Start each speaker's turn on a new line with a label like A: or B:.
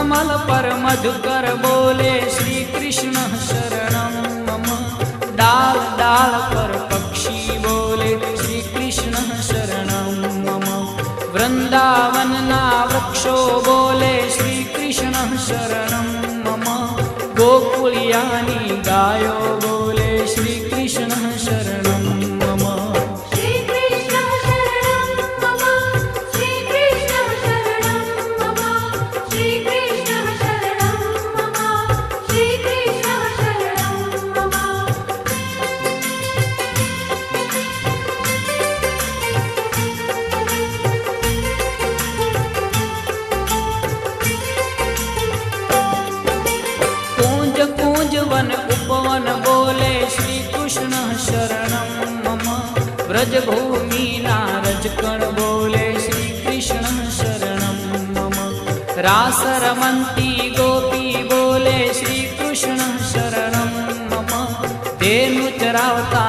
A: कमल पर मधुकर बोले श्री कृष्ण शरणं मम। डाल डाल पर पक्षी बोले श्री कृष्ण शरणं मम। वृंदावन ना वृक्षो बोले श्री कृष्ण शरणं मम। गोकुलियानी गायो बोले श्री कृष्ण शरणं मम।
B: श्री कृष्ण शरणं मम। श्री कृष्ण शरणं मम। श्री कृष्ण शरणं मम। श्री कृष्ण शरणं मम।
A: कूंज कूंज वन उपवन बोले श्री कृष्ण शरणं मम। व्रजभूमि नारजकण बोले श्री कृष्ण शरणं मम। रास रमन्ती गोपी बोले श्री कृष्ण शरणं मम। धेनु चरावता